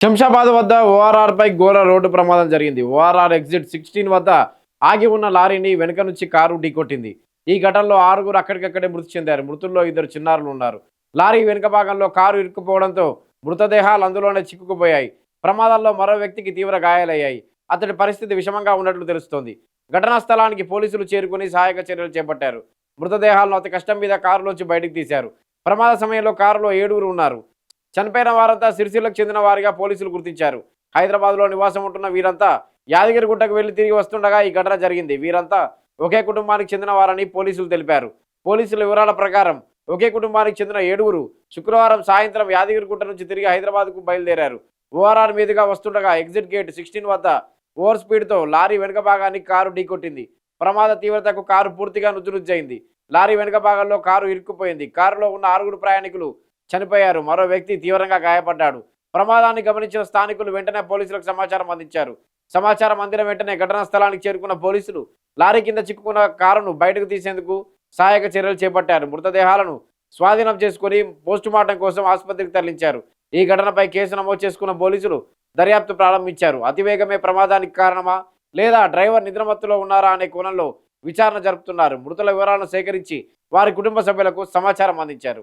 శంషాబాద్ వద్ద ఓఆర్ఆర్ పై ఘోర రోడ్డు ప్రమాదం జరిగింది. ఓఆర్ఆర్ ఎగ్జిట్ 16 వద్ద ఆగి ఉన్న లారీని వెనుక నుంచి కారు ఢీకొట్టింది. ఈ ఘటనలో 6గురు అక్కడికక్కడే మృతి చెందారు. మృతుల్లో 2 చిన్నారులు ఉన్నారు. లారీ వెనుక భాగంలో కారు ఇరుక్కుపోవడంతో మృతదేహాలు అందులోనే చిక్కుకుపోయాయి. ప్రమాదంలో మరో వ్యక్తికి తీవ్ర గాయాలయ్యాయి. అతడి పరిస్థితి విషమంగా ఉన్నట్లు తెలుస్తోంది. ఘటనా స్థలానికి పోలీసులు చేరుకుని సహాయక చర్యలు చేపట్టారు. మృతదేహాలను అతి కష్టం మీద కారులోంచి బయటకు తీశారు. ప్రమాద సమయంలో కారులో 7గురు ఉన్నారు. చనిపోయిన వారంతా సిరిసిల్లకు చెందిన వారిగా పోలీసులు గుర్తించారు. హైదరాబాద్లో నివాసం ఉంటున్న వీరంతా యాదగిరిగుట్టకు వెళ్లి తిరిగి వస్తుండగా ఈ ఘటన జరిగింది. వీరంతా ఒకే కుటుంబానికి చెందిన వారని పోలీసులు తెలిపారు. పోలీసుల వివరాల ప్రకారం ఒకే కుటుంబానికి చెందిన 7గురు శుక్రవారం సాయంత్రం యాదగిరిగుట్ట నుంచి తిరిగి హైదరాబాద్కు బయలుదేరారు. ఓఆర్ఆర్ మీదుగా వస్తుండగా ఎగ్జిట్ గేట్ 16 వద్ద ఓవర్ స్పీడ్తో లారీ వెనుక భాగాన్ని కారు ఢీకొట్టింది. ప్రమాద తీవ్రతకు కారు పూర్తిగా నుజ్జునుజ్జైంది. లారీ వెనుక భాగంలో కారు ఇరుక్కుపోయింది. కారులో ఉన్న 6గురు ప్రయాణికులు చనిపోయారు. మరో వ్యక్తి తీవ్రంగా గాయపడ్డాడు. ప్రమాదాన్ని గమనించిన స్థానికులు వెంటనే పోలీసులకు సమాచారం అందించారు. సమాచారం అందిన వెంటనే ఘటనా స్థలానికి చేరుకున్న పోలీసులు లారీ కింద చిక్కుకున్న కారును బయటకు తీసేందుకు సహాయక చర్యలు చేపట్టారు. మృతదేహాలను స్వాధీనం చేసుకుని పోస్టుమార్టం కోసం ఆసుపత్రికి తరలించారు. ఈ ఘటనపై కేసు నమోదు చేసుకున్న పోలీసులు దర్యాప్తు ప్రారంభించారు. అతివేగమే ప్రమాదానికి కారణమా లేదా డ్రైవర్ నిద్రమత్తులో ఉన్నారా అనే కోణంలో విచారణ జరుపుతున్నారు. మృతుల వివరాలను సేకరించి వారి కుటుంబ సభ్యులకు సమాచారం అందించారు.